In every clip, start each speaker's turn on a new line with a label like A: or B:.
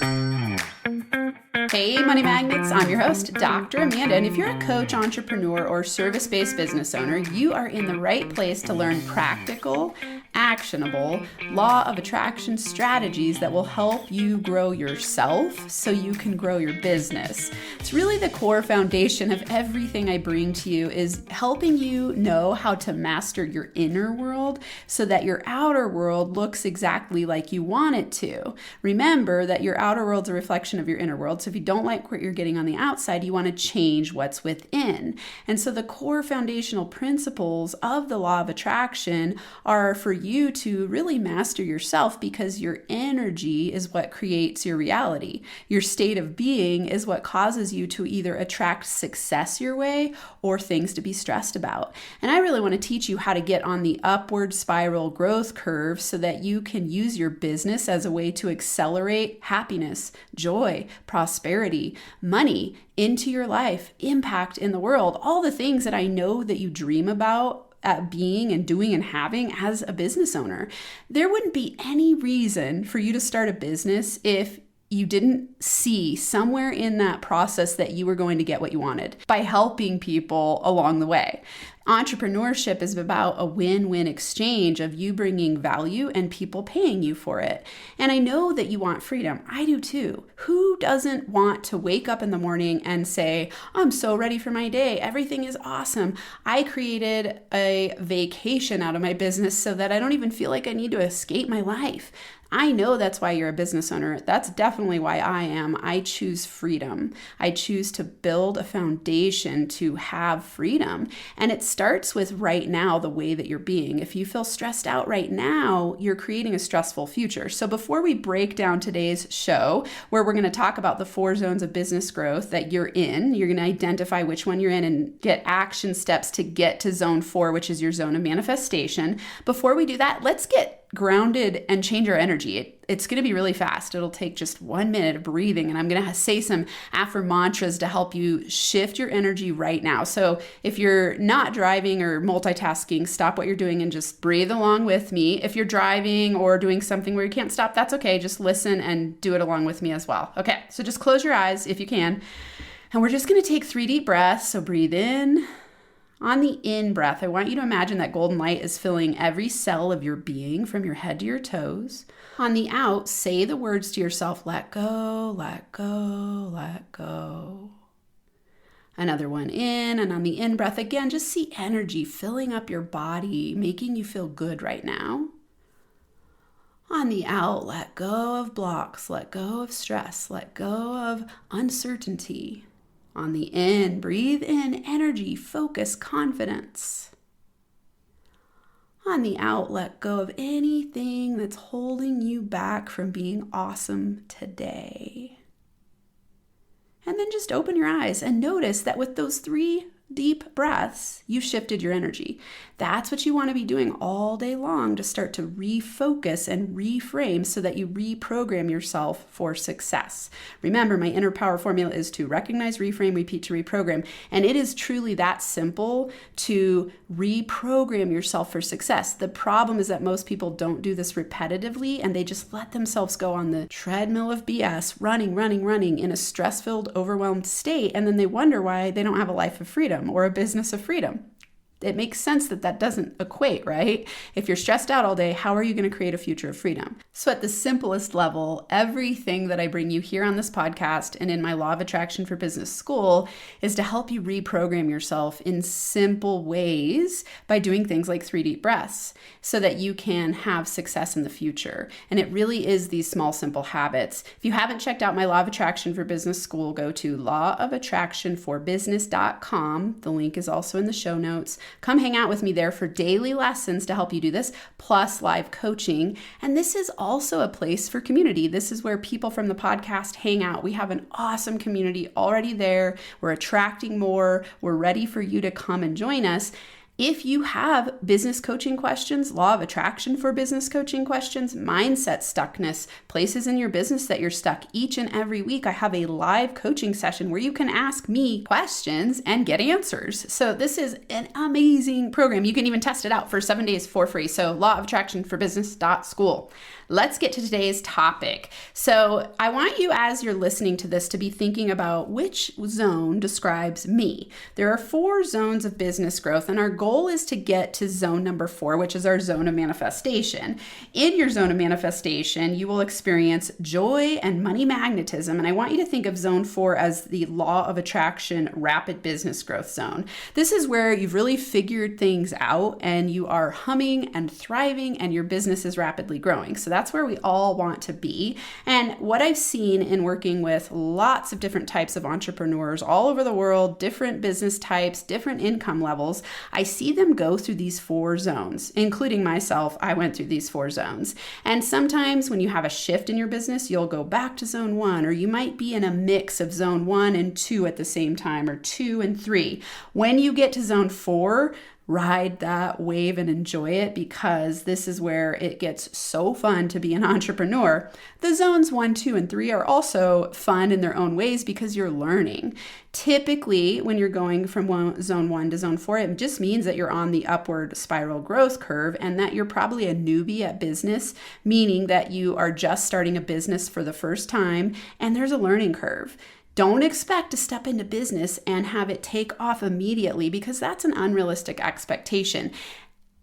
A: Hey, Money Magnets, I'm your host, Dr. Amanda, and if you're a coach, entrepreneur, or service-based business owner, you are in the right place to learn practical, actionable, law of attraction strategies that will help you grow yourself so you can grow your business. It's really the core foundation of everything I bring to you is helping you know how to master your inner world so that your outer world looks exactly like you want it to. Remember that your outer world's a reflection of your inner world, so if you don't like what you're getting on the outside, you want to change what's within. And so the core foundational principles of the law of attraction are for you to really master yourself, because your energy is what creates your reality. Your state of being is what causes you to either attract success your way or things to be stressed about. And I really want to teach you how to get on the upward spiral growth curve so that you can use your business as a way to accelerate happiness, joy, prosperity, money into your life, impact in the world, all the things that I know that you dream about being and doing and having as a business owner. There wouldn't be any reason for you to start a business if you didn't see somewhere in that process that you were going to get what you wanted by helping people along the way. Entrepreneurship is about a win-win exchange of you bringing value and people paying you for it. And I know that you want freedom. I do too. Who doesn't want to wake up in the morning and say, I'm so ready for my day. Everything is awesome. I created a vacation out of my business so that I don't even feel like I need to escape my life. I know that's why you're a business owner. That's definitely why I am. I choose freedom. I choose to build a foundation to have freedom. And it starts with right now, the way that you're being. If you feel stressed out right now, you're creating a stressful future. So before we break down today's show, where we're going to talk about the 4 zones of business growth that you're in, you're going to identify which one you're in and get action steps to get to zone 4, which is your zone of manifestation. Before we do that, let's get grounded and change our energy. It's going to be really fast. It'll take just 1 minute of breathing, and I'm going to say some mantras to help you shift your energy right now. So if you're not driving or multitasking, stop what you're doing and just breathe along with me. If you're driving or doing something where you can't stop, that's okay. Just listen and do it along with me as well. Okay, so just close your eyes if you can. And we're just going to take 3 deep breaths. So breathe in. On the in breath, I want you to imagine that golden light is filling every cell of your being from your head to your toes. On the out, say the words to yourself, let go, let go, let go. Another one in, and on the in breath, again, just see energy filling up your body, making you feel good right now. On the out, let go of blocks, let go of stress, let go of uncertainty. On the in, breathe in energy, focus, confidence. On the out, let go of anything that's holding you back from being awesome today. And then just open your eyes and notice that with those 3 deep breaths, you shifted your energy. That's what you want to be doing all day long to start to refocus and reframe so that you reprogram yourself for success. Remember, my inner power formula is to recognize, reframe, repeat to reprogram. And it is truly that simple to reprogram yourself for success. The problem is that most people don't do this repetitively, and they just let themselves go on the treadmill of BS, running in a stress-filled, overwhelmed state. And then they wonder why they don't have a life of freedom or a business of freedom. It makes sense that that doesn't equate, right? If you're stressed out all day, how are you going to create a future of freedom? So at the simplest level, everything that I bring you here on this podcast and in my Law of Attraction for Business School is to help you reprogram yourself in simple ways by doing things like 3 deep breaths so that you can have success in the future. And it really is these small, simple habits. If you haven't checked out my Law of Attraction for Business School, go to lawofattractionforbusiness.com. The link is also in the show notes. Come hang out with me there for daily lessons to help you do this, plus live coaching. And this is also a place for community. This is where people from the podcast hang out. We have an awesome community already there. We're attracting more. We're ready for you to come and join us. If you have business coaching questions, law of attraction for business coaching questions, mindset stuckness, places in your business that you're stuck, each and every week I have a live coaching session where you can ask me questions and get answers. So this is an amazing program. You can even test it out for 7 days for free. So lawofattractionforbusiness.school. let's get to today's topic. So I want you, as you're listening to this, to be thinking about which zone describes me. There are 4 zones of business growth, and our goal is to get to zone number 4, which is our zone of manifestation. In your zone of manifestation, you will experience joy and money magnetism, and I want you to think of zone 4 as the law of attraction rapid business growth zone. This is where you've really figured things out and you are humming and thriving and your business is rapidly growing. So that's where we all want to be. And what I've seen in working with lots of different types of entrepreneurs all over the world, different business types, different income levels, I see them go through these 4 zones, including myself. I went through these 4 zones. And sometimes when you have a shift in your business, you'll go back to zone 1, or you might be in a mix of zone 1 and 2 at the same time, or 2 and 3. When you get to zone 4, ride that wave and enjoy it, because this is where it gets so fun to be an entrepreneur. The zones 1, 2, and 3 are also fun in their own ways because you're learning. Typically, when you're going from zone 1 to zone 4, it just means that you're on the upward spiral growth curve and that you're probably a newbie at business, meaning that you are just starting a business for the first time and there's a learning curve. Don't expect to step into business and have it take off immediately, because that's an unrealistic expectation.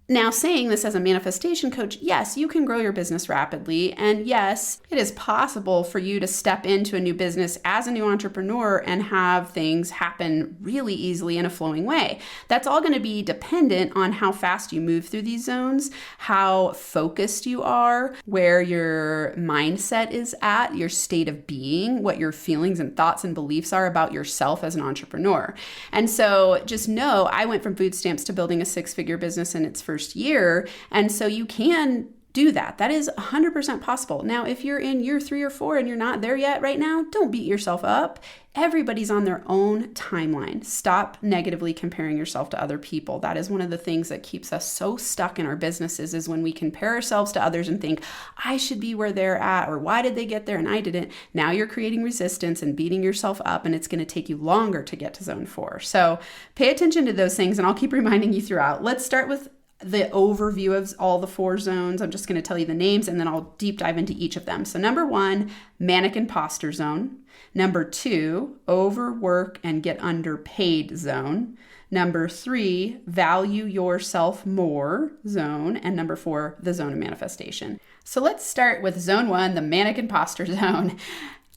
A: Now, saying this as a manifestation coach, yes, you can grow your business rapidly. And yes, it is possible for you to step into a new business as a new entrepreneur and have things happen really easily in a flowing way. That's all going to be dependent on how fast you move through these zones, how focused you are, where your mindset is at, your state of being, what your feelings and thoughts and beliefs are about yourself as an entrepreneur. And so just know, I went from food stamps to building a 6-figure business in its first year. And so you can do that. That is 100% possible. Now, if you're in year 3 or 4 and you're not there yet right now, don't beat yourself up. Everybody's on their own timeline. Stop negatively comparing yourself to other people. That is one of the things that keeps us so stuck in our businesses, is when we compare ourselves to others and think, I should be where they're at, or why did they get there and I didn't? Now you're creating resistance and beating yourself up, and it's going to take you longer to get to zone 4. So pay attention to those things, and I'll keep reminding you throughout. Let's start with the overview of all the 4 zones. I'm just going to tell you the names and then I'll deep dive into each of them. So number 1, Manic Imposter zone. Number 2, Overwork and Get Underpaid zone. Number 3, Value Yourself More zone. And number 4, the zone of manifestation. So let's start with zone 1, the Manic Imposter zone.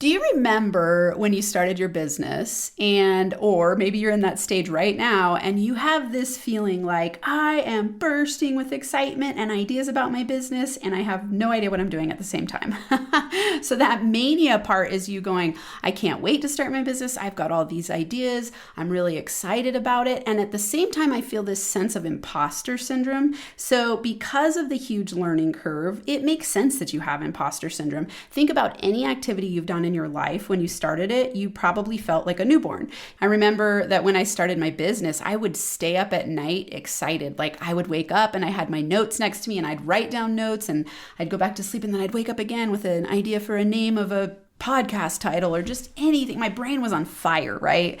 A: Do you remember when you started your business, or maybe you're in that stage right now and you have this feeling like, I am bursting with excitement and ideas about my business and I have no idea what I'm doing at the same time. So that mania part is you going, I can't wait to start my business. I've got all these ideas. I'm really excited about it. And at the same time, I feel this sense of imposter syndrome. So because of the huge learning curve, it makes sense that you have imposter syndrome. Think about any activity you've done in your life. When you started it, you probably felt like a newborn. I remember that when I started my business, I would stay up at night excited. Like, I would wake up and I had my notes next to me and I'd write down notes and I'd go back to sleep, and then I'd wake up again with an idea for a name of a podcast title or just anything. My brain was on fire, right?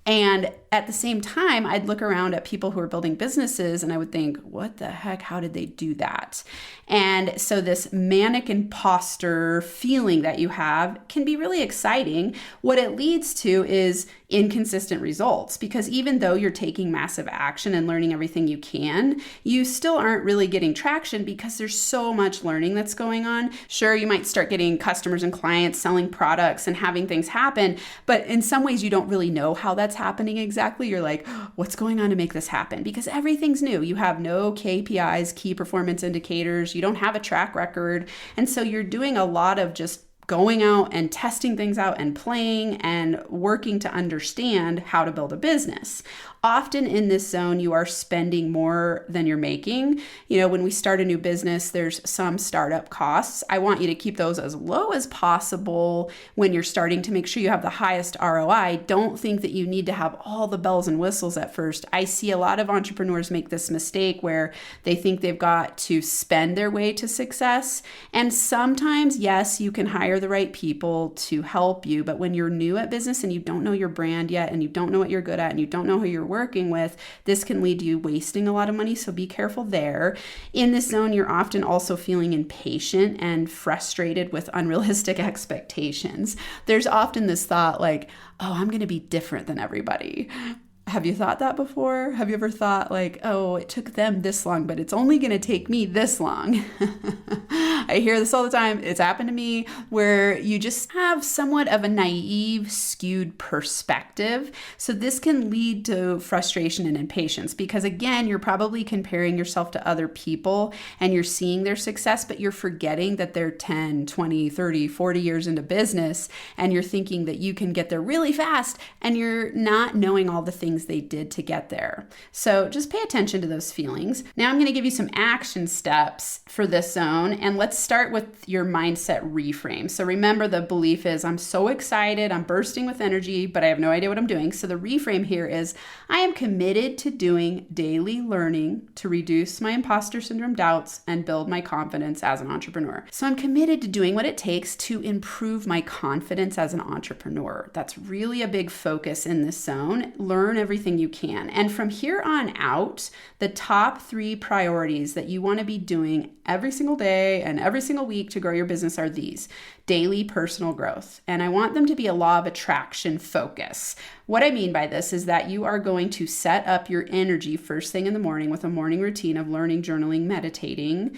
A: And at the same time, I'd look around at people who are building businesses and I would think, what the heck? How did they do that? And so this manic imposter feeling that you have can be really exciting. What it leads to is inconsistent results, because even though you're taking massive action and learning everything you can, you still aren't really getting traction because there's so much learning that's going on. Sure, you might start getting customers and clients, selling products and having things happen, but in some ways you don't really know how that's happening exactly. You're like, what's going on to make this happen? Because everything's new. You have no KPIs, key performance indicators. You don't have a track record. And so you're doing a lot of just going out and testing things out and playing and working to understand how to build a business. Often in this zone, you are spending more than you're making. You know, when we start a new business, there's some startup costs. I want you to keep those as low as possible when you're starting to make sure you have the highest ROI. Don't think that you need to have all the bells and whistles at first. I see a lot of entrepreneurs make this mistake where they think they've got to spend their way to success. And sometimes, yes, you can hire hire the right people to help you. But when you're new at business and you don't know your brand yet, and you don't know what you're good at, and you don't know who you're working with, this can lead to you wasting a lot of money. So be careful there. In this zone, you're often also feeling impatient and frustrated with unrealistic expectations. There's often this thought like, oh, I'm going to be different than everybody. Have you thought that before? Have you ever thought like, oh, it took them this long, but it's only going to take me this long? I hear this all the time. It's happened to me, where you just have somewhat of a naive, skewed perspective. So this can lead to frustration and impatience because, again, you're probably comparing yourself to other people and you're seeing their success, but you're forgetting that they're 10, 20, 30, 40 years into business, and you're thinking that you can get there really fast, and you're not knowing all the things they did to get there. So just pay attention to those feelings. Now I'm going to give you some action steps for this zone, and let's start with your mindset reframe. So remember, the belief is, I'm so excited, I'm bursting with energy, but I have no idea what I'm doing. So the reframe here is, I am committed to doing daily learning to reduce my imposter syndrome doubts and build my confidence as an entrepreneur. So I'm committed to doing what it takes to improve my confidence as an entrepreneur. That's really a big focus in this zone. Learn everything you can. And from here on out, the top 3 priorities that you want to be doing every single day and every single week to grow your business are these: daily personal growth. And I want them to be a law of attraction focus. What I mean by this is that you are going to set up your energy first thing in the morning with a morning routine of learning, journaling, meditating,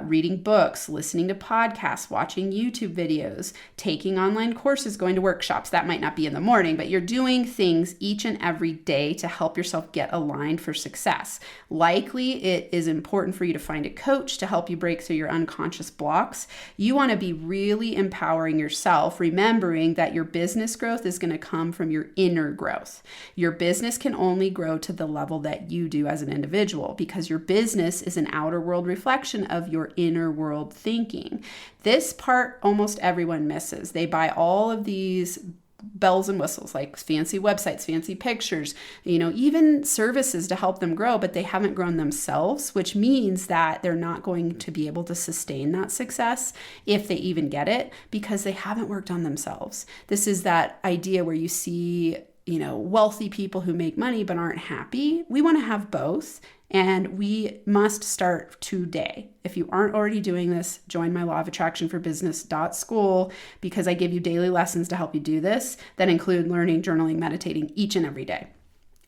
A: reading books, listening to podcasts, watching YouTube videos, taking online courses, going to workshops. That might not be in the morning, but you're doing things each and every day to help yourself get aligned for success. Likely, it is important for you to find a coach to help you break through your unconscious blocks. You want to be really empowering yourself, remembering that your business growth is going to come from your inner growth. Your business can only grow to the level that you do as an individual, because your business is an outer world reflection of your inner world thinking. This part almost everyone misses. They buy all of these bells and whistles, like fancy websites, fancy pictures, even services to help them grow, but they haven't grown themselves, which means that they're not going to be able to sustain that success if they even get it, because they haven't worked on themselves. This is that idea where you see, wealthy people who make money but aren't happy. We want to have both. And we must start today. If you aren't already doing this, join my Law of Attraction for Business .school, because I give you daily lessons to help you do this that include learning, journaling, meditating each and every day,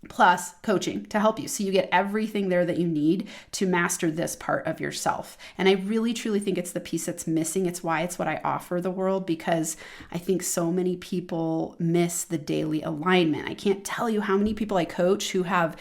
A: plus coaching to help you. So you get everything there that you need to master this part of yourself. And I really, truly think it's the piece that's missing. It's why it's what I offer the world, because I think so many people miss the daily alignment. I can't tell you how many people I coach who have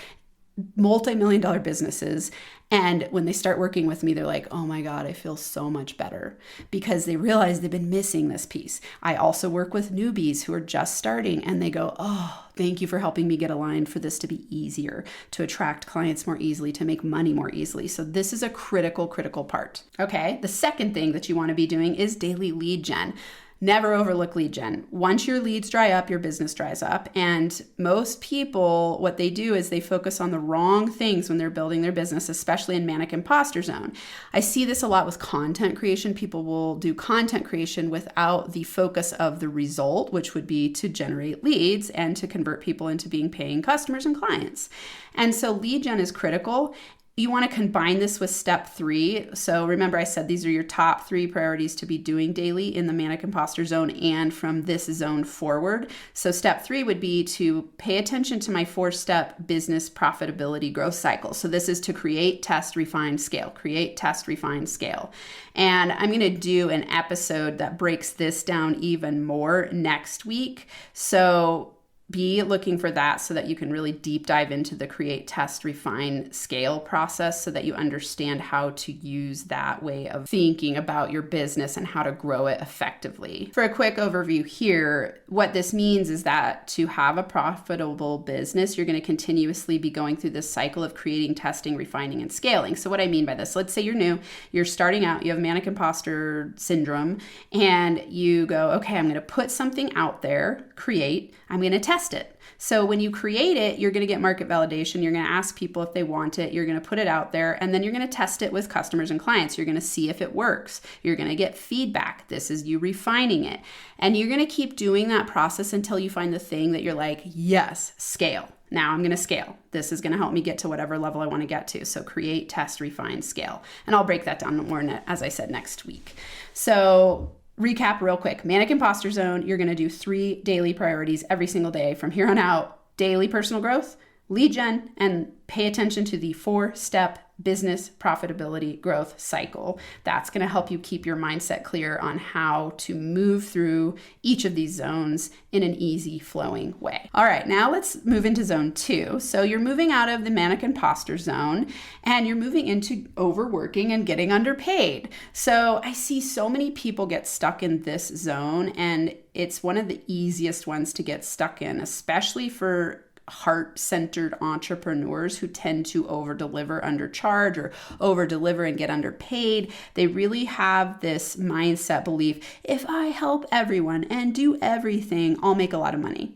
A: multi-million-dollar businesses, and when they start working with me, they're like, oh my God, I feel so much better, because they realize they've been missing this piece. I also work with newbies who are just starting, and they go, oh, thank you for helping me get aligned for this to be easier, to attract clients more easily, to make money more easily. So this is a critical part. Okay, the second thing that you want to be doing is daily lead gen. Never overlook lead gen. Once your leads dry up, your business dries up. And most people, what they do is they focus on the wrong things when they're building their business, especially in Manic Imposter zone. I see this a lot with content creation. People will do content creation without the focus of the result, which would be to generate leads and to convert people into being paying customers and clients. And so lead gen is critical. You want to combine this with step 3. So remember, I said these are your top 3 priorities to be doing daily in the Manic Imposter zone and from this zone forward. So step 3 would be to pay attention to my 4-step business profitability growth cycle. So this is to create, test, refine, scale. Create, test, refine, scale. And I'm going to do an episode that breaks this down even more next week. So be looking for that so that you can really deep dive into the create, test, refine, scale process so that you understand how to use that way of thinking about your business and how to grow it effectively. For a quick overview here, what this means is that to have a profitable business, you're going to continuously be going through this cycle of creating, testing, refining, and scaling. So what I mean by this, let's say you're new, you're starting out, you have manic imposter syndrome, and you go, okay, I'm going to put something out there, create, I'm going to test test it. So when you create it, you're going to get market validation. You're going to ask people if they want it. You're going to put it out there, and then you're going to test it with customers and clients. You're going to see if it works. You're going to get feedback. This is you refining it. And you're going to keep doing that process until you find the thing that you're like, yes, scale. Now I'm going to scale. This is going to help me get to whatever level I want to get to. So create, test, refine, scale. And I'll break that down more, as I said, next week. So recap real quick. Manic Imposter Zone, you're going to do 3 daily priorities every single day from here on out. Daily personal growth, lead gen, and pay attention to the 4-step business profitability growth cycle. That's going to help you keep your mindset clear on how to move through each of these zones in an easy flowing way. All right, now let's move into zone 2. So you're moving out of the manic imposter zone and you're moving into overworking and getting underpaid. So I see so many people get stuck in this zone, and it's one of the easiest ones to get stuck in, especially for heart-centered entrepreneurs who tend to over-deliver, undercharge, or over-deliver and get underpaid. They really have this mindset belief, if I help everyone and do everything, I'll make a lot of money.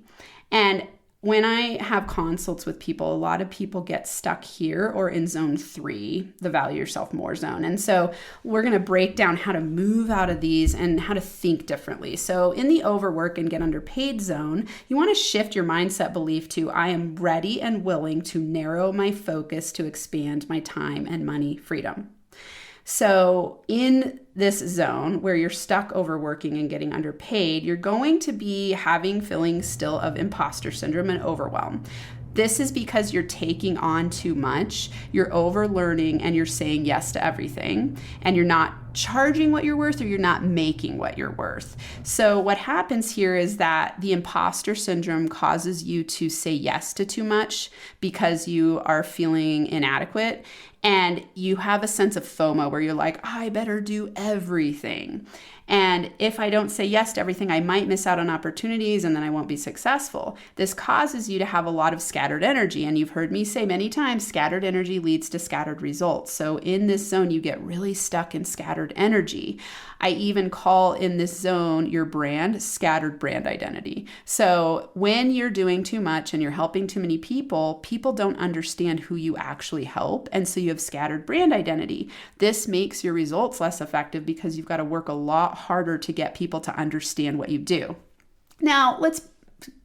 A: And when I have consults with people, a lot of people get stuck here or in zone 3, the value yourself more zone. And so we're going to break down how to move out of these and how to think differently. So in the overwork and get underpaid zone, you want to shift your mindset belief to, I am ready and willing to narrow my focus to expand my time and money freedom. So in this zone where you're stuck overworking and getting underpaid, you're going to be having feelings still of imposter syndrome and overwhelm. This is because you're taking on too much, you're overlearning, and you're saying yes to everything, and you're not charging what you're worth, or you're not making what you're worth. So what happens here is that the imposter syndrome causes you to say yes to too much because you are feeling inadequate, and you have a sense of FOMO where you're like, I better do everything. And if I don't say yes to everything, I might miss out on opportunities and then I won't be successful. This causes you to have a lot of scattered energy. And you've heard me say many times, scattered energy leads to scattered results. So in this zone, you get really stuck in scattered energy. I even call in this zone your brand scattered brand identity. So when you're doing too much and you're helping too many people, people don't understand who you actually help. And so you have scattered brand identity. This makes your results less effective because you've got to work a lot harder to get people to understand what you do. Now, let's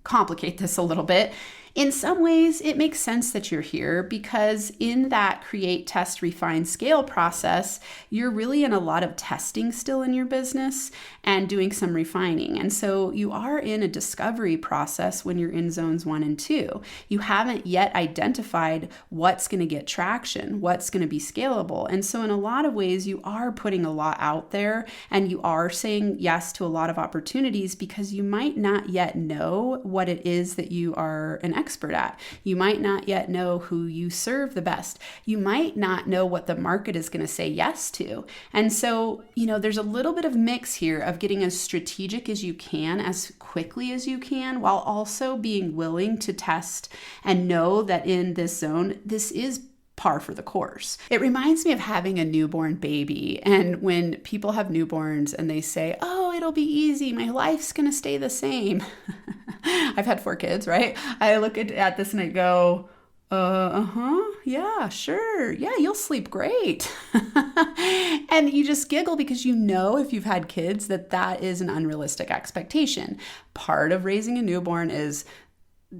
A: complicate this a little bit. In some ways, it makes sense that you're here because in that create, test, refine, scale process, you're really in a lot of testing still in your business and doing some refining. And so you are in a discovery process when you're in zones 1 and 2. You haven't yet identified what's going to get traction, what's going to be scalable. And so in a lot of ways, you are putting a lot out there and you are saying yes to a lot of opportunities because you might not yet know what it is that you are an expert at. You might not yet know who you serve the best. You might not know what the market is going to say yes to. And so, there's a little bit of mix here of getting as strategic as you can, as quickly as you can, while also being willing to test and know that in this zone, this is par for the course. It reminds me of having a newborn baby. And when people have newborns and they say, oh, it'll be easy, my life's going to stay the same. I've had 4 kids, right? I look at this and I go, yeah, sure. Yeah, you'll sleep great. And you just giggle because if you've had kids that is an unrealistic expectation. Part of raising a newborn is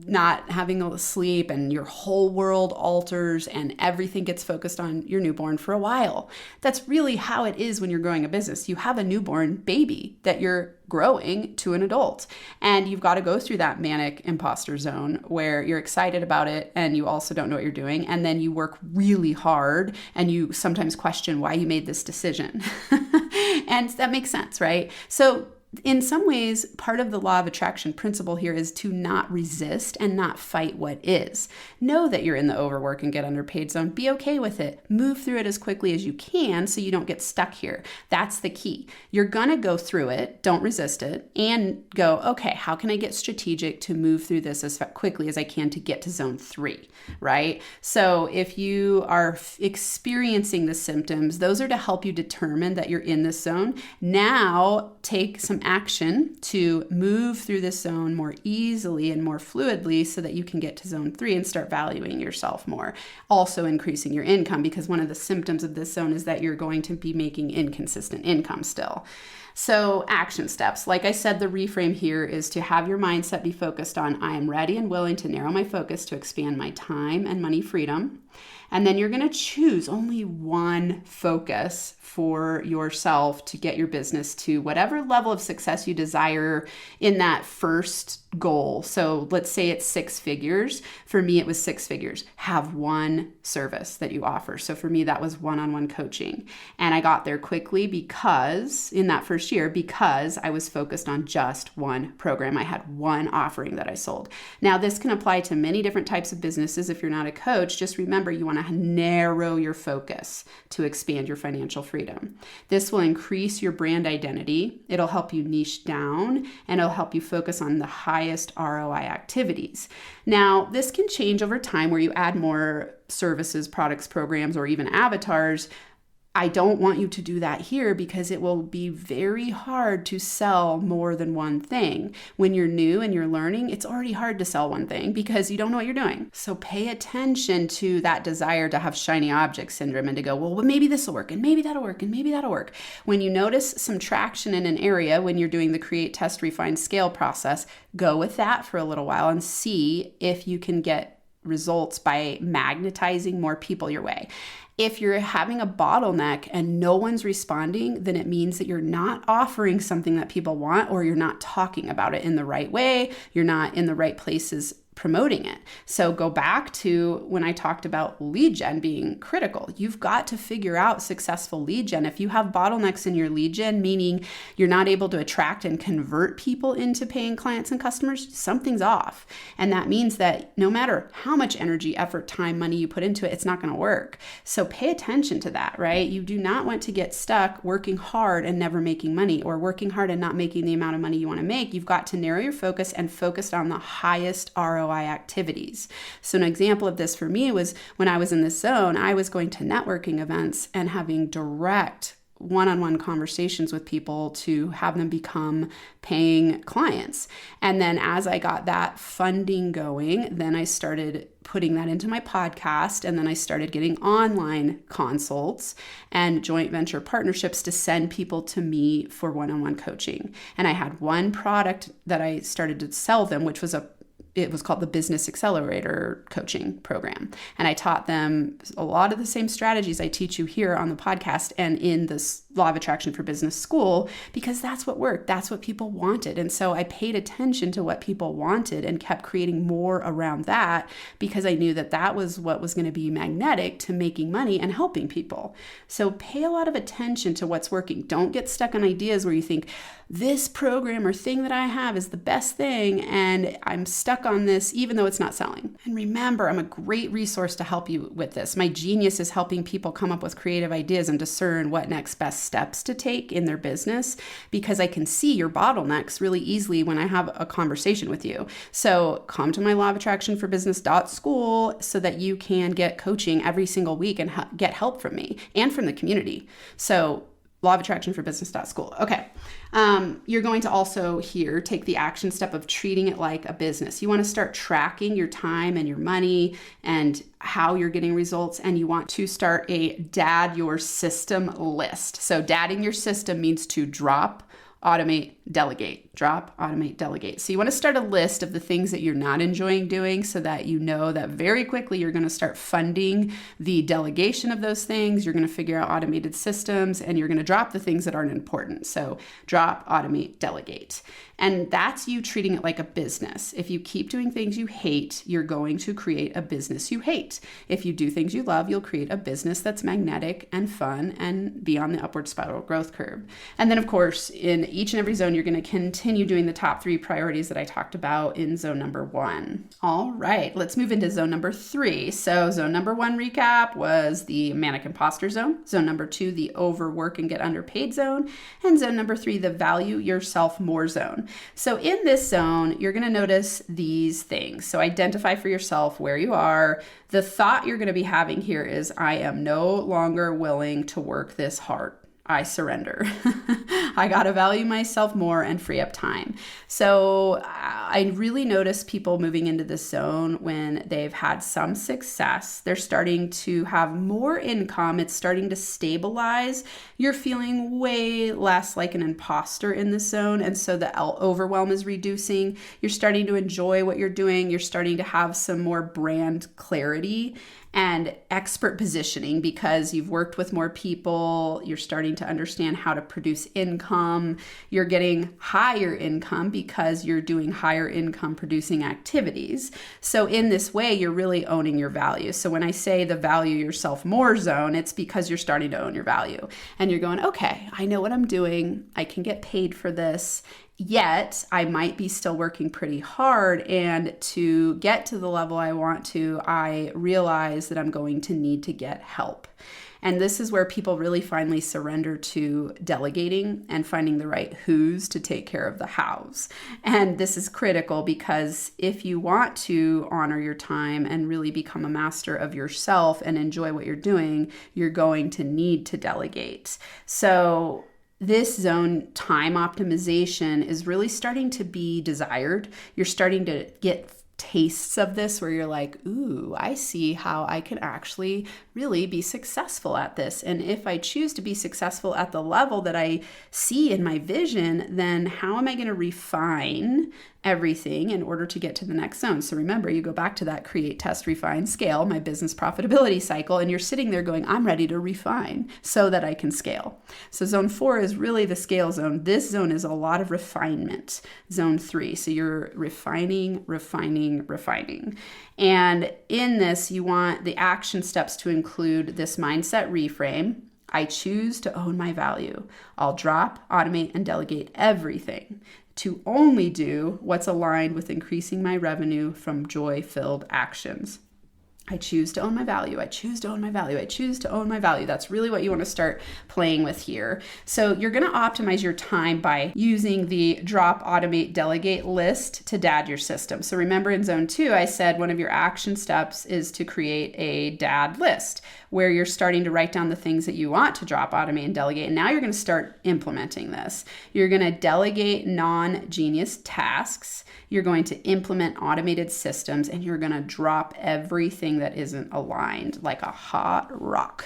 A: not having a sleep and your whole world alters and everything gets focused on your newborn for a while. That's really how it is when you're growing a business. You have a newborn baby that you're growing to an adult, and you've got to go through that manic imposter zone where you're excited about it and you also don't know what you're doing, and then you work really hard and you sometimes question why you made this decision. And that makes sense, right? So in some ways, part of the law of attraction principle here is to not resist and not fight what is. Know that you're in the overwork and get underpaid zone. Be okay with it. Move through it as quickly as you can so you don't get stuck here. That's the key. You're going to go through it. Don't resist it. And go, okay, how can I get strategic to move through this as quickly as I can to get to zone 3, right? So if you are experiencing the symptoms, those are to help you determine that you're in this zone. Now take some action to move through this zone more easily and more fluidly so that you can get to zone 3 and start valuing yourself more. Also increasing your income, because one of the symptoms of this zone is that you're going to be making inconsistent income still. So action steps. Like I said, the reframe here is to have your mindset be focused on, I am ready and willing to narrow my focus to expand my time and money freedom. And then you're going to choose only one focus for yourself to get your business to whatever level of success you desire in that first goal. So let's say it's 6 figures. For me, it was 6 figures. Have one service that you offer. So for me, that was one-on-one coaching. And I got there quickly because in that first year, because I was focused on just one program. I had one offering that I sold. Now, this can apply to many different types of businesses. If you're not a coach, just remember you want to narrow your focus to expand your financial freedom. This will increase your brand identity. It'll help you niche down, and it'll help you focus on the highest ROI activities. Now, this can change over time where you add more services, products, programs, or even avatars. I don't want you to do that here because it will be very hard to sell more than one thing. When you're new and you're learning, it's already hard to sell one thing because you don't know what you're doing. So pay attention to that desire to have shiny object syndrome and to go, well, maybe this will work, and maybe that'll work, and maybe that'll work. When you notice some traction in an area, when you're doing the create, test, refine, scale process, go with that for a little while and see if you can get results by magnetizing more people your way. If you're having a bottleneck and no one's responding, then it means that you're not offering something that people want, or you're not talking about it in the right way. You're not in the right places promoting it. So go back to when I talked about lead gen being critical. You've got to figure out successful lead gen. If you have bottlenecks in your lead gen, meaning you're not able to attract and convert people into paying clients and customers, something's off. And that means that no matter how much energy, effort, time, money you put into it, it's not going to work. So pay attention to that, right? You do not want to get stuck working hard and never making money, or working hard and not making the amount of money you want to make. You've got to narrow your focus and focus on the highest ROI activities. So an example of this for me was when I was in this zone, I was going to networking events and having direct one-on-one conversations with people to have them become paying clients. And then as I got that funding going, then I started putting that into my podcast. And then I started getting online consults and joint venture partnerships to send people to me for one-on-one coaching. And I had one product that I started to sell them, which was it was called the Business Accelerator Coaching Program. And I taught them a lot of the same strategies I teach you here on the podcast and in this Law of Attraction for Business school, because that's what worked. That's what people wanted. And so I paid attention to what people wanted and kept creating more around that, because I knew that that was what was going to be magnetic to making money and helping people. So pay a lot of attention to what's working. Don't get stuck on ideas where you think this program or thing that I have is the best thing and I'm stuck on this even though it's not selling. And remember, I'm a great resource to help you with this. My genius is helping people come up with creative ideas and discern what next best steps to take in their business, because I can see your bottlenecks really easily when I have a conversation with you. So come to my Law of Attraction for Business school so that you can get coaching every single week and get help from me and from the community. So Law of Attraction for Business school. Okay. You're going to also here take the action step of treating it like a business. You want to start tracking your time and your money and how you're getting results. And you want to start a dad your system list. So dadding your system means to drop, automate, delegate. Drop, automate, delegate. So you want to start a list of the things that you're not enjoying doing so that you know that very quickly you're going to start funding the delegation of those things. You're going to figure out automated systems and you're going to drop the things that aren't important. So drop, automate, delegate. And that's you treating it like a business. If you keep doing things you hate, you're going to create a business you hate. If you do things you love, you'll create a business that's magnetic and fun and be on the upward spiral growth curve. And then of course, in each and every zone, you're going to continue doing the top 3 priorities that I talked about in zone number 1. All right, let's move into zone number 3. So zone number 1 recap was the Manic Imposter zone. Zone number 2, the Overwork and Get Underpaid zone. And zone number 3, the Value Yourself More zone. So in this zone, you're going to notice these things. So identify for yourself where you are. The thought you're going to be having here is, I am no longer willing to work this hard. I surrender. I got to value myself more and free up time. So I really notice people moving into this zone when they've had some success. They're starting to have more income. It's starting to stabilize. You're feeling way less like an imposter in this zone. And so the overwhelm is reducing. You're starting to enjoy what you're doing. You're starting to have some more brand clarity and expert positioning because you've worked with more people. You're starting to understand how to produce income. You're getting higher income because you're doing higher income producing activities. So in this way, you're really owning your value. So when I say the value yourself more zone, it's because you're starting to own your value and you're going, okay, I know what I'm doing. I can get paid for this. Yet I might be still working pretty hard, and to get to the level I want to, I realize that I'm going to need to get help. And this is where people really finally surrender to delegating and finding the right who's to take care of the hows. And this is critical because if you want to honor your time and really become a master of yourself and enjoy what you're doing, you're going to need to delegate. So this zone, time optimization, is really starting to be desired. You're starting to get tastes of this where you're like, ooh, I see how I can actually really be successful at this. And if I choose to be successful at the level that I see in my vision, then how am I going to refine everything in order to get to the next zone? So remember, you go back to that create, test, refine, scale, my business profitability cycle, and you're sitting there going, I'm ready to refine so that I can scale. So zone 4 is really the scale zone. This zone is a lot of refinement. Zone 3. So you're refining. And in this, you want the action steps to include this mindset reframe. I choose to own my value. I'll drop, automate, and delegate everything to only do what's aligned with increasing my revenue from joy-filled actions. I choose to own my value. I choose to own my value. I choose to own my value. That's really what you want to start playing with here. So you're going to optimize your time by using the drop, automate, delegate list to DAD your system. So remember in zone 2, I said one of your action steps is to create a DAD list where you're starting to write down the things that you want to drop, automate, and delegate. And now you're going to start implementing this. You're going to delegate non-genius tasks. You're going to implement automated systems, and you're going to drop everything that isn't aligned like a hot rock.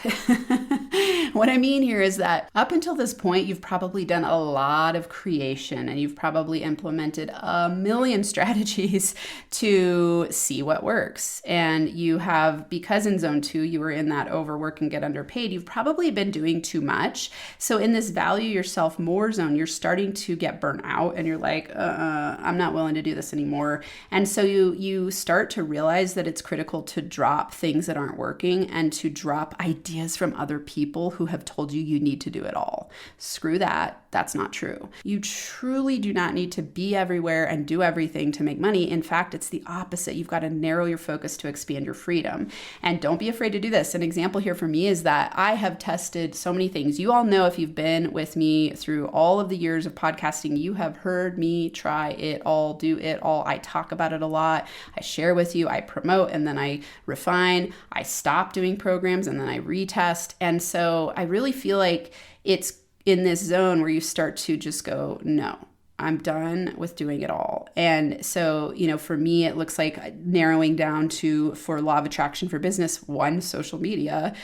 A: What I mean here is that up until this point, you've probably done a lot of creation and you've probably implemented a million strategies to see what works. And you have, because in zone 2, you were in that overwork and get underpaid, you've probably been doing too much. So in this value yourself more zone, you're starting to get burnt out and you're like, I'm not willing to do this anymore. And so you start to realize that it's critical to drop things that aren't working and to drop ideas from other people who have told you you need to do it all. Screw that. That's not true. You truly do not need to be everywhere and do everything to make money. In fact, it's the opposite. You've got to narrow your focus to expand your freedom. And don't be afraid to do this. An example here for me is that I have tested so many things. You all know, if you've been with me through all of the years of podcasting, you have heard me try it all, do it all. I talk about it a lot. I share with you, I promote, and then I refine. I stop doing programs and then I retest. And so I really feel like it's in this zone where you start to just go, no, I'm done with doing it all. And so, for me, it looks like narrowing down to, for law of attraction for business, 1, social media.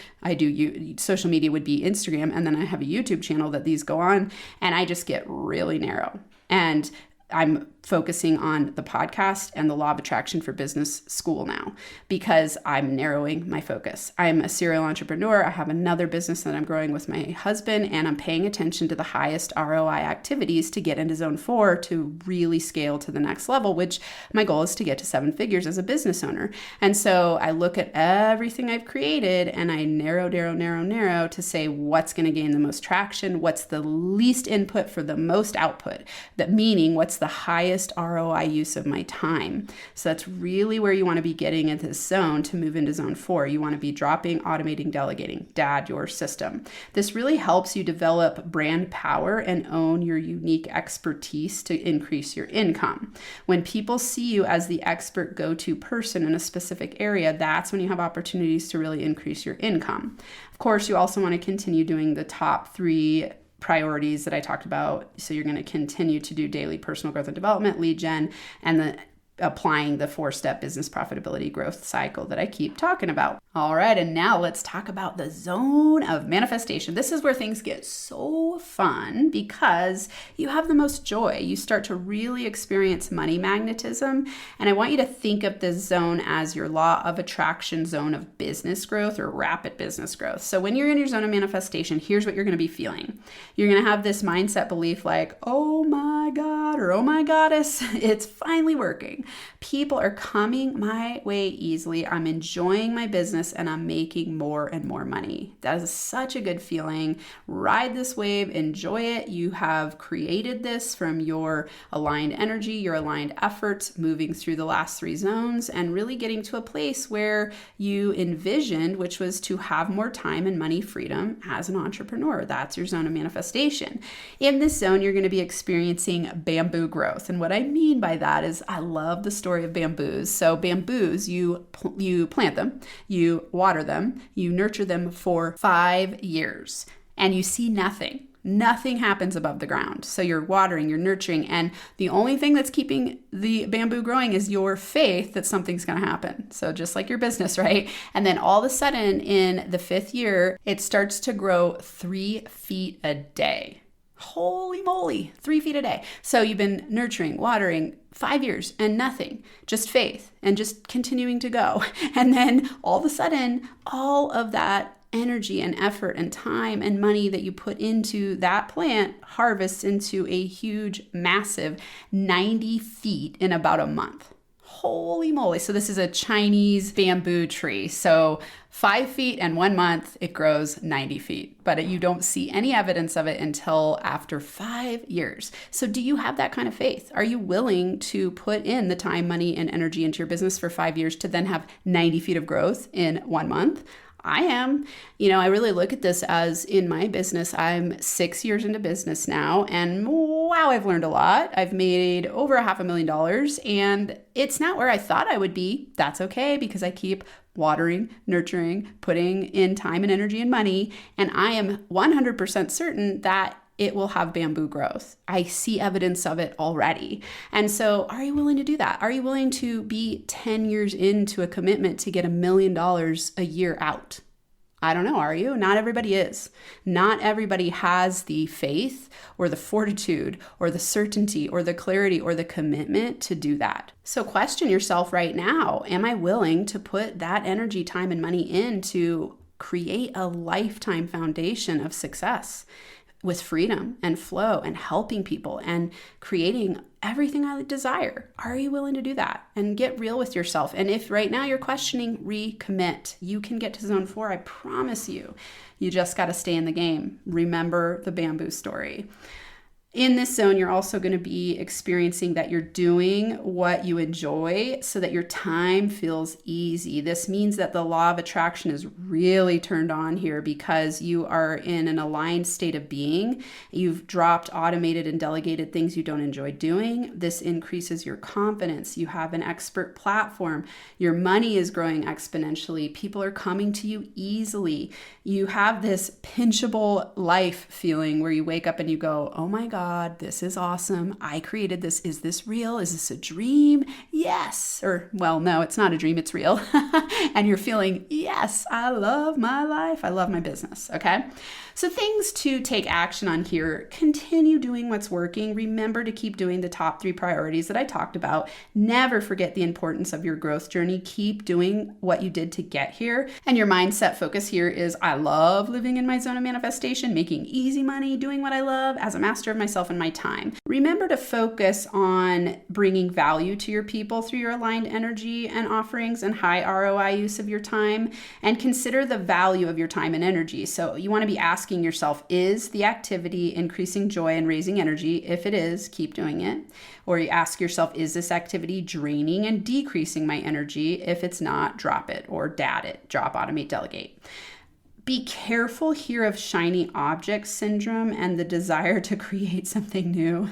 A: Social media would be Instagram. And then I have a YouTube channel that these go on, and I just get really narrow. And I'm focusing on the podcast and the law of attraction for business school now because I'm narrowing my focus. I'm a serial entrepreneur. I have another business that I'm growing with my husband, and I'm paying attention to the highest ROI activities to get into zone 4 to really scale to the next level, which my goal is to get to 7 figures as a business owner. And so I look at everything I've created and I narrow to say what's going to gain the most traction, what's the least input for the most output. That meaning what's the highest highest ROI use of my time. So that's really where you want to be getting into this zone to move into zone 4. You want to be dropping, automating, delegating, DAD your system. This really helps you develop brand power and own your unique expertise to increase your income. When people see you as the expert go-to person in a specific area, that's when you have opportunities to really increase your income. Of course, you also want to continue doing the top 3 priorities that I talked about. So you're going to continue to do daily personal growth and development, lead gen, and applying the 4-step business profitability growth cycle that I keep talking about. All right, and now let's talk about the zone of manifestation. This is where things get so fun because you have the most joy. You start to really experience money magnetism. And I want you to think of this zone as your law of attraction zone of business growth or rapid business growth. So when you're in your zone of manifestation, here's what you're going to be feeling. You're going to have this mindset belief like, oh my God, or oh my goddess, it's finally working. People are coming my way easily. I'm enjoying my business and I'm making more and more money. That is such a good feeling. Ride this wave, enjoy it. You have created this from your aligned energy, your aligned efforts, moving through the last 3 zones and really getting to a place where you envisioned, which was to have more time and money freedom as an entrepreneur. That's your zone of manifestation. In this zone, you're going to be experiencing bamboo growth. And what I mean by that is I love the story of bamboos. So bamboos, you plant them, you water them, you nurture them for 5 years, and you see nothing. Nothing happens above the ground. So you're watering, you're nurturing, and the only thing that's keeping the bamboo growing is your faith that something's going to happen. So just like your business, right? And then all of a sudden in the 5th year, it starts to grow 3 feet a day. Holy moly, 3 feet a day. So you've been nurturing, watering 5 years and nothing, just faith and just continuing to go. And then all of a sudden, all of that energy and effort and time and money that you put into that plant harvests into a huge, massive 90 feet in about a month. Holy moly. So this is a Chinese bamboo tree. So 5 feet and 1 month, it grows 90 feet, but you don't see any evidence of it until after 5 years. So do you have that kind of faith? Are you willing to put in the time, money, and energy into your business for 5 years to then have 90 feet of growth in 1 month? I am. I really look at this as in my business, I'm 6 years into business now, and wow, I've learned a lot. I've made over $500,000, and it's not where I thought I would be. That's okay, because I keep watering, nurturing, putting in time and energy and money, and I am 100% certain that it will have bamboo growth. I see evidence of it already. And so are you willing to do that? Are you willing to be 10 years into a commitment to get $1 million a year out? I don't know, are you? Not everybody is. Not everybody has the faith or the fortitude or the certainty or the clarity or the commitment to do that. So question yourself right now, am I willing to put that energy, time, and money in to create a lifetime foundation of success with freedom and flow and helping people and creating everything I desire? Are you willing to do that? And get real with yourself. And if right now you're questioning, recommit. You can get to zone 4, I promise you. You just got to stay in the game. Remember the bamboo story. In this zone, you're also going to be experiencing that you're doing what you enjoy so that your time feels easy. This means that the law of attraction is really turned on here because you are in an aligned state of being. You've dropped automated and delegated things you don't enjoy doing. This increases your confidence. You have an expert platform. Your money is growing exponentially. People are coming to you easily. You have this pinchable life feeling where you wake up and you go, oh my God, this is awesome. I created this. Is this real? Is this a dream? Yes. Or, well, no, it's not a dream. It's real. And you're feeling, yes, I love my life. I love my business. Okay. So things to take action on here, continue doing what's working. Remember to keep doing the top 3 priorities that I talked about. Never forget the importance of your growth journey. Keep doing what you did to get here. And your mindset focus here is, I love living in my zone of manifestation, making easy money, doing what I love as a master of my myself and my time. Remember to focus on bringing value to your people through your aligned energy and offerings and high ROI use of your time, and consider the value of your time and energy. So you want to be asking yourself, is the activity increasing joy and raising energy? If it is, keep doing it. Or you ask yourself, is this activity draining and decreasing my energy? If it's not, drop it or DAD it, drop, automate, delegate. Be careful here of shiny object syndrome and the desire to create something new.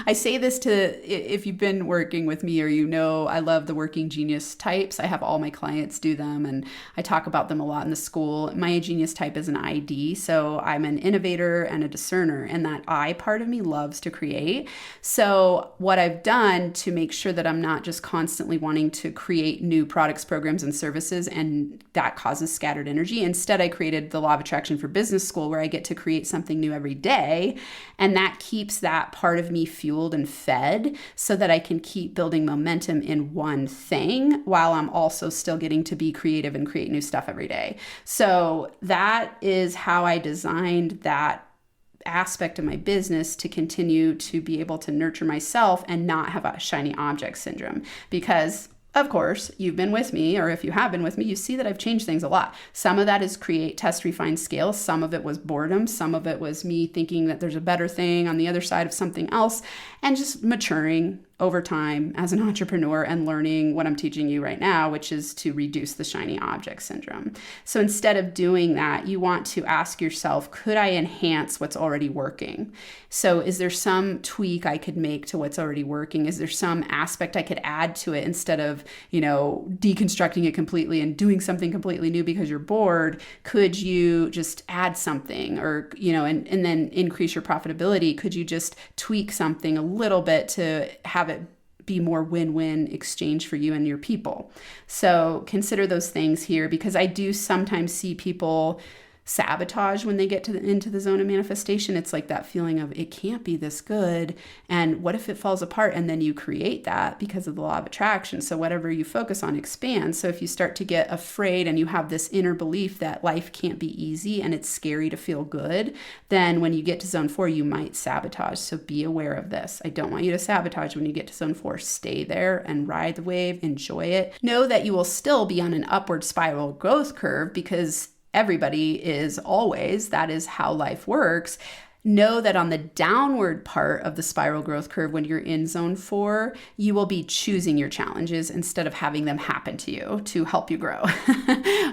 A: I say this if you've been working with me, or I love the working genius types. I have all my clients do them, and I talk about them a lot in the school. My genius type is an ID, so I'm an innovator and a discerner, and that I part of me loves to create. So what I've done to make sure that I'm not just constantly wanting to create new products, programs, and services, and that causes scattered energy. Instead, I created the Law of Attraction for Business School, where I get to create something new every day. And that keeps that part of me fueled and fed so that I can keep building momentum in one thing while I'm also still getting to be creative and create new stuff every day. So that is how I designed that aspect of my business to continue to be able to nurture myself and not have a shiny object syndrome. Because of course, you've been with me, or if you have been with me, you see that I've changed things a lot. Some of that is create, test, refine, scale. Some of it was boredom. Some of it was me thinking that there's a better thing on the other side of something else, and just maturing over time as an entrepreneur and learning what I'm teaching you right now, which is to reduce the shiny object syndrome. So instead of doing that, you want to ask yourself, could I enhance what's already working? So is there some tweak I could make to what's already working? Is there some aspect I could add to it instead of, deconstructing it completely and doing something completely new because you're bored? Could you just add something or, and then increase your profitability? Could you just tweak something a little bit to have it be more win-win exchange for you and your people? So consider those things here, because I do sometimes see people sabotage when they get into the zone of manifestation. It's like that feeling of it can't be this good, and what if it falls apart? And then you create that because of the law of attraction. So whatever you focus on expands. So if you start to get afraid and you have this inner belief that life can't be easy and it's scary to feel good, then when you get to zone 4, you might sabotage. So be aware of this. I don't want you to sabotage when you get to zone 4. Stay there and ride the wave, enjoy it. Know that you will still be on an upward spiral growth curve, because everybody is always, that is how life works. Know that on the downward part of the spiral growth curve, when you're in zone 4, you will be choosing your challenges instead of having them happen to you to help you grow.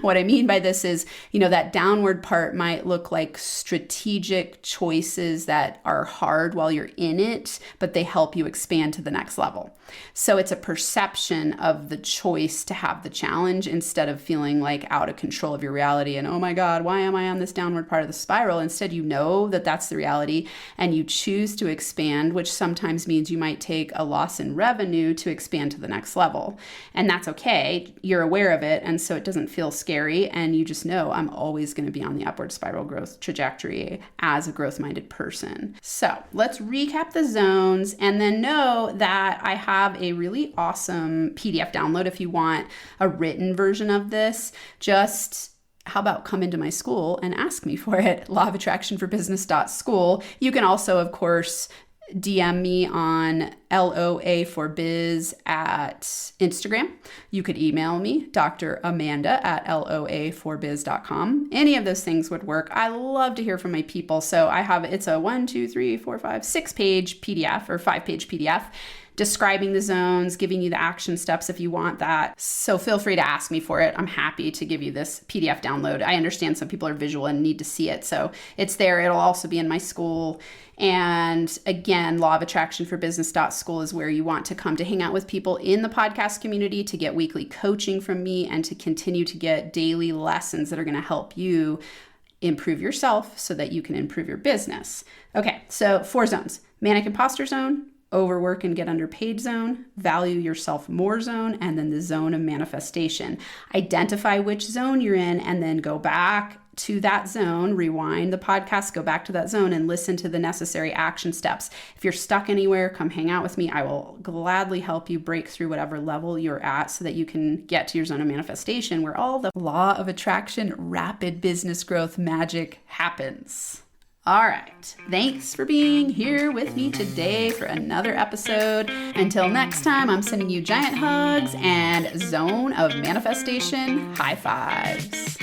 A: What I mean by this is, that downward part might look like strategic choices that are hard while you're in it, but they help you expand to the next level. So it's a perception of the choice to have the challenge instead of feeling like out of control of your reality and, oh my God, why am I on this downward part of the spiral? Instead, you know that that's the reality and you choose to expand, which sometimes means you might take a loss in revenue to expand to the next level. And that's okay. You're aware of it. And so it doesn't feel scary. And you just know I'm always going to be on the upward spiral growth trajectory as a growth-minded person. So let's recap the zones, and then know that I have a really awesome PDF download if you want a written version of this. Just how about come into my school and ask me for it? Law of Attraction for Business.school. You can also, of course, DM me on LOA4Biz at Instagram. You could email me, Dr. Amanda at LOA4Biz.com. Any of those things would work. I love to hear from my people. So it's a 6-page PDF or 5-page PDF describing the zones, giving you the action steps if you want that. So feel free to ask me for it. I'm happy to give you this PDF download. I understand some people are visual and need to see it. So it's there. It'll also be in my school. And again, Law of Attraction for Business.school is where you want to come to hang out with people in the podcast community, to get weekly coaching from me, and to continue to get daily lessons that are going to help you improve yourself so that you can improve your business. Okay, so 4 zones: Manic Imposter zone, Overwork and get underpaid zone, value yourself more zone, and then the zone of manifestation. Identify which zone you're in and then go back to that zone, rewind the podcast, go back to that zone and listen to the necessary action steps. If you're stuck anywhere, come hang out with me. I will gladly help you break through whatever level you're at so that you can get to your zone of manifestation, where all the law of attraction, rapid business growth magic happens. All right. Thanks for being here with me today for another episode. Until next time, I'm sending you giant hugs and zone of manifestation high fives.